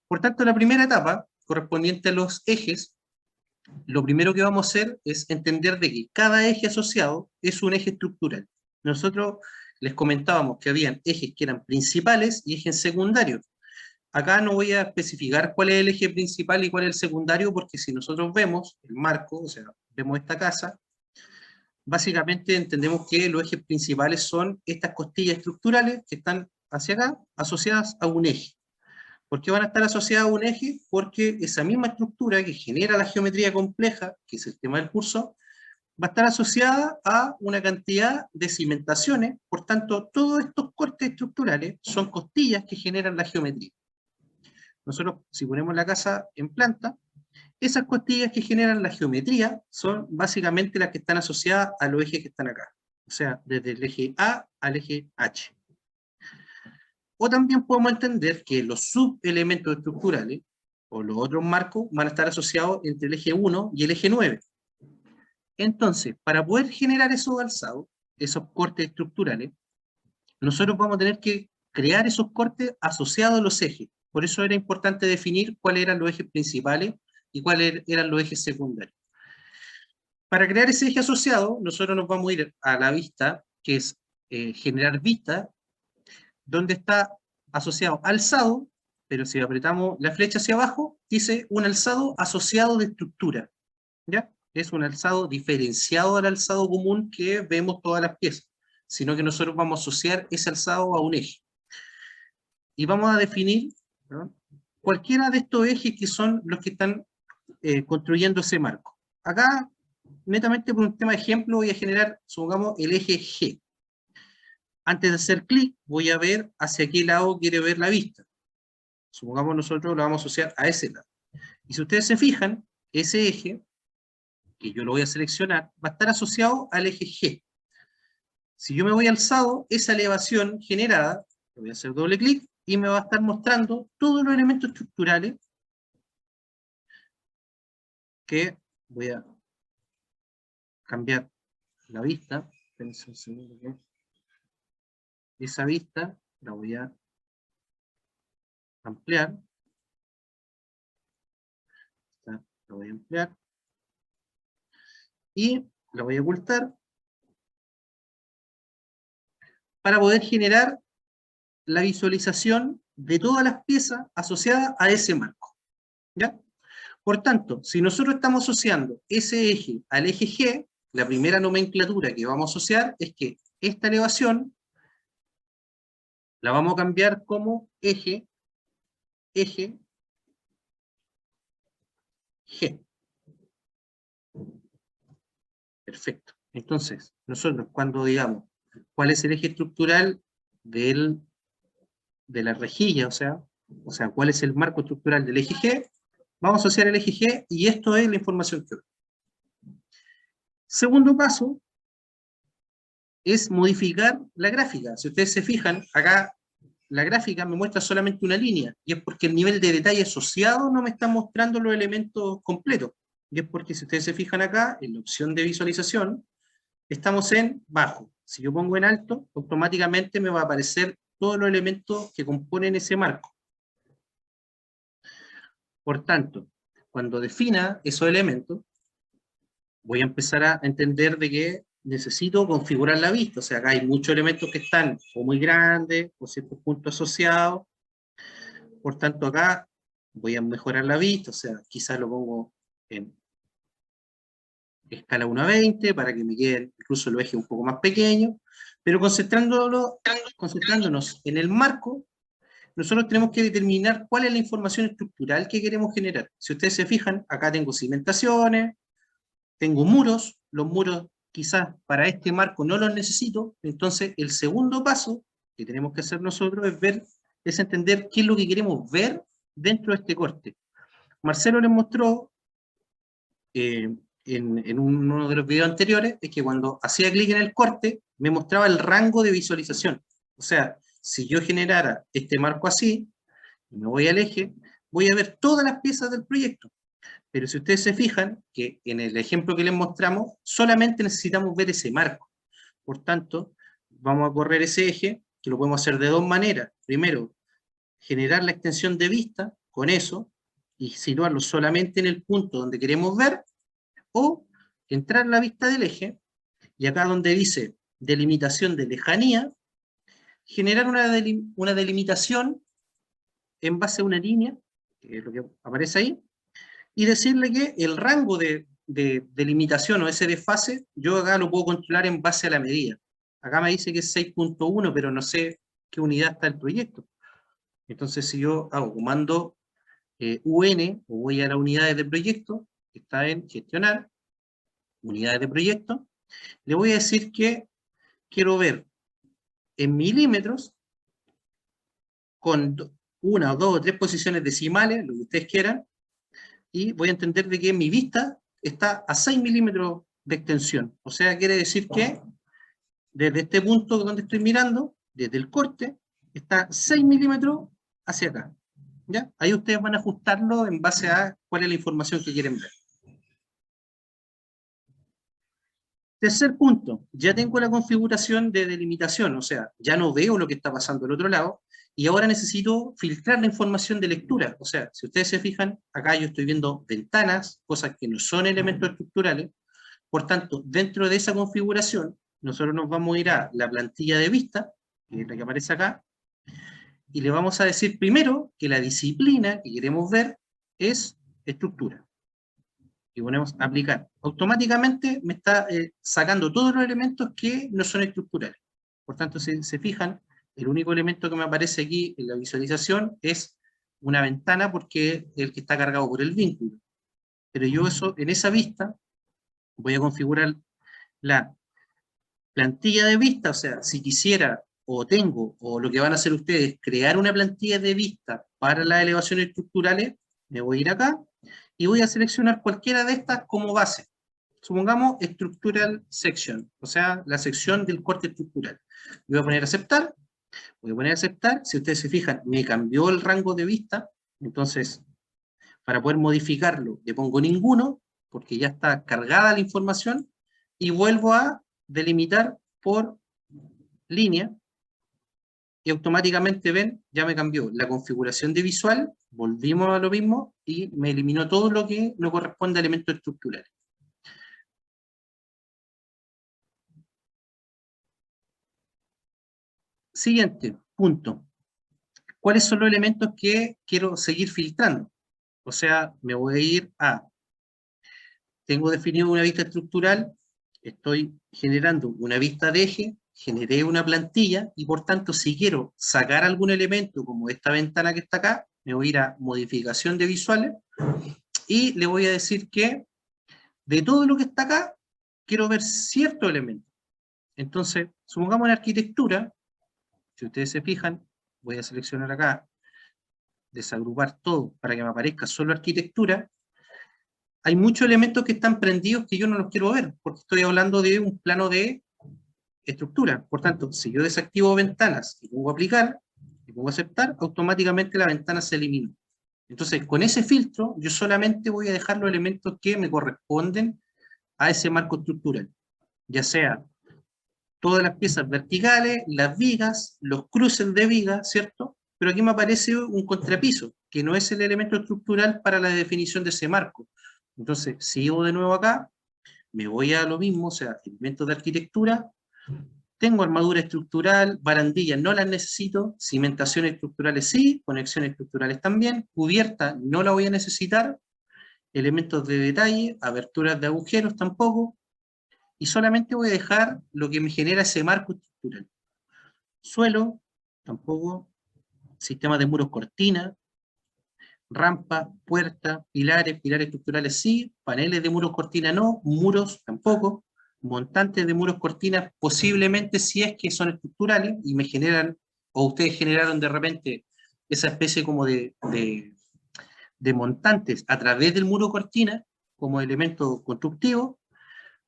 Por tanto, la primera etapa, correspondiente a los ejes, lo primero que vamos a hacer es entender de que cada eje asociado es un eje estructural. Nosotros les comentábamos que habían ejes que eran principales y ejes secundarios. Acá no voy a especificar cuál es el eje principal y cuál es el secundario, porque si nosotros vemos el marco, o sea, vemos esta casa, básicamente entendemos que los ejes principales son estas costillas estructurales que están hacia acá, asociadas a un eje. ¿Por qué van a estar asociadas a un eje? Porque esa misma estructura que genera la geometría compleja, que es el tema del curso, va a estar asociada a una cantidad de cimentaciones. Por tanto, todos estos cortes estructurales son costillas que generan la geometría. Nosotros, si ponemos la casa en planta, esas costillas que generan la geometría son básicamente las que están asociadas a los ejes que están acá. O sea, desde el eje A al eje H. O también podemos entender que los subelementos estructurales, o los otros marcos, van a estar asociados entre el eje 1 y el eje 9. Entonces, para poder generar esos alzados, esos cortes estructurales, nosotros vamos a tener que crear esos cortes asociados a los ejes. Por eso era importante definir cuáles eran los ejes principales y cuáles eran los ejes secundarios. Para crear ese eje asociado, nosotros nos vamos a ir a la vista, que es generar vista, donde está asociado alzado, pero si apretamos la flecha hacia abajo, dice un alzado asociado de estructura. ¿Ya? Es un alzado diferenciado al alzado común que vemos todas las piezas, sino que nosotros vamos a asociar ese alzado a un eje. Y vamos a definir, ¿no?, cualquiera de estos ejes que son los que están construyendo ese marco. Acá, netamente por un tema de ejemplo, voy a generar, supongamos, el eje G. Antes de hacer clic, voy a ver hacia qué lado quiere ver la vista. Supongamos nosotros lo vamos a asociar a ese lado. Y si ustedes se fijan, ese eje, que yo lo voy a seleccionar, va a estar asociado al eje G. Si yo me voy alzado, esa elevación generada, le voy a hacer doble clic, y me va a estar mostrando todos los elementos estructurales que voy a cambiar la vista. Espérense un segundo que esa vista la voy a ampliar. La voy a ampliar. Y la voy a ocultar para poder generar la visualización de todas las piezas asociadas a ese marco. ¿Ya? Por tanto, si nosotros estamos asociando ese eje al eje G, la primera nomenclatura que vamos a asociar es que esta elevación la vamos a cambiar como eje G. Perfecto. Entonces, nosotros cuando digamos cuál es el eje estructural de la rejilla, o sea, cuál es el marco estructural del eje G, vamos a asociar el eje G y esto es la información que doy. Segundo paso es modificar la gráfica. Si ustedes se fijan, acá la gráfica me muestra solamente una línea, y es porque el nivel de detalle asociado no me está mostrando los elementos completos. Y es porque si ustedes se fijan acá, en la opción de visualización, estamos en bajo. Si yo pongo en alto, automáticamente me va a aparecer todos los elementos que componen ese marco. Por tanto, cuando defina esos elementos, voy a empezar a entender de que necesito configurar la vista. O sea, acá hay muchos elementos que están o muy grandes, o ciertos puntos asociados. Por tanto, acá voy a mejorar la vista. O sea, quizás lo pongo en escala 1 a 20 para que me queden incluso los ejes un poco más pequeños. Pero concentrándonos en el marco, nosotros tenemos que determinar cuál es la información estructural que queremos generar. Si ustedes se fijan, acá tengo cimentaciones, tengo muros, los muros quizás para este marco no los necesito, entonces el segundo paso que tenemos que hacer nosotros es entender qué es lo que queremos ver dentro de este corte. Marcelo les mostró en uno de los videos anteriores, es que cuando hacía clic en el corte, me mostraba el rango de visualización. O sea, si yo generara este marco así, y me voy al eje, voy a ver todas las piezas del proyecto. Pero si ustedes se fijan, que en el ejemplo que les mostramos, solamente necesitamos ver ese marco. Por tanto, vamos a correr ese eje, que lo podemos hacer de dos maneras. Primero, generar la extensión de vista, con eso y situarlo solamente en el punto donde queremos ver, o entrar a la vista del eje, y acá donde dice delimitación de lejanía, generar una delimitación en base a una línea, que es lo que aparece ahí, y decirle que el rango de delimitación o ese desfase, yo acá lo puedo controlar en base a la medida. Acá me dice que es 6.1, pero no sé qué unidad está el proyecto. Entonces, si yo hago comando UN, o voy a las unidades de proyecto, que está en gestionar, unidades de proyecto, le voy a decir que quiero ver en milímetros, con una o dos o tres posiciones decimales, lo que ustedes quieran, y voy a entender de que mi vista está a 6 milímetros de extensión. O sea, quiere decir que desde este punto donde estoy mirando, desde el corte, está 6 milímetros hacia acá. ¿Ya? Ahí ustedes van a ajustarlo en base a cuál es la información que quieren ver. Tercer punto, ya tengo la configuración de delimitación, o sea, ya no veo lo que está pasando al otro lado, y ahora necesito filtrar la información de lectura. O sea, si ustedes se fijan, acá yo estoy viendo ventanas, cosas que no son elementos estructurales. Por tanto, dentro de esa configuración, nosotros nos vamos a ir a la plantilla de vista, que es la que aparece acá, y le vamos a decir primero que la disciplina que queremos ver es estructura. Y ponemos aplicar. Automáticamente me está sacando todos los elementos que no son estructurales. Por tanto, si se fijan, el único elemento que me aparece aquí en la visualización es una ventana, porque es el que está cargado por el vínculo. Pero yo eso, en esa vista, voy a configurar la plantilla de vista. O sea, si quisiera, o tengo, o lo que van a hacer ustedes, crear una plantilla de vista para las elevaciones estructurales, me voy a ir acá, y voy a seleccionar cualquiera de estas como base. Supongamos Structural Section, o sea, la sección del corte estructural. Voy a poner aceptar, si ustedes se fijan, me cambió el rango de vista. Entonces, para poder modificarlo, le pongo ninguno, porque ya está cargada la información, y vuelvo a delimitar por línea, y automáticamente ven, ya me cambió la configuración de visual, volvimos a lo mismo, y me eliminó todo lo que no corresponde a elementos estructurales. Siguiente punto. ¿Cuáles son los elementos que quiero seguir filtrando? O sea, me voy a ir a, tengo definido una vista estructural, estoy generando una vista de eje, generé una plantilla, y por tanto, si quiero sacar algún elemento, como esta ventana que está acá, me voy a ir a modificación de visuales, y le voy a decir que de todo lo que está acá, quiero ver cierto elemento. Entonces, supongamos en arquitectura, si ustedes se fijan, voy a seleccionar acá, desagrupar todo para que me aparezca solo arquitectura. Hay muchos elementos que están prendidos que yo no los quiero ver, porque estoy hablando de un plano de estructura. Por tanto, si yo desactivo ventanas y pongo aplicar, y pongo aceptar, automáticamente la ventana se elimina. Entonces, con ese filtro, yo solamente voy a dejar los elementos que me corresponden a ese marco estructural, ya sea todas las piezas verticales, las vigas, los cruces de vigas, ¿cierto? Pero aquí me aparece un contrapiso, que no es el elemento estructural para la definición de ese marco. Entonces, sigo de nuevo acá, me voy a lo mismo, o sea, elementos de arquitectura, tengo armadura estructural, barandillas no las necesito, cimentaciones estructurales sí, conexiones estructurales también, cubierta no la voy a necesitar, elementos de detalle, aberturas de agujeros tampoco, y solamente voy a dejar lo que me genera ese marco estructural. Suelo, tampoco, sistema de muros cortina, rampa, puerta, pilares estructurales sí, paneles de muros cortina no, muros tampoco, montantes de muros cortina posiblemente si es que son estructurales y me generan, o ustedes generaron de repente esa especie como de montantes a través del muro cortina como elemento constructivo.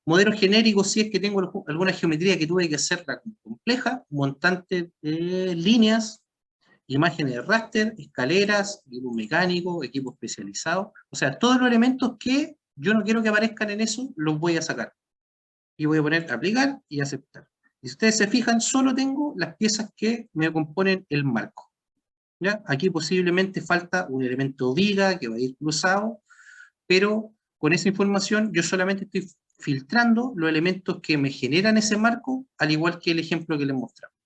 Modelos genéricos, si es que tengo alguna geometría que tuve que hacerla compleja, montantes de líneas, imágenes de raster, escaleras, equipos mecánicos, equipos especializados. O sea, todos los elementos que yo no quiero que aparezcan en eso, los voy a sacar. Y voy a poner aplicar y aceptar. Y si ustedes se fijan, solo tengo las piezas que me componen el marco. ¿ya? Aquí posiblemente falta un elemento viga que va a ir cruzado, pero con esa información yo solamente estoy filtrando los elementos que me generan ese marco, al igual que el ejemplo que les mostramos.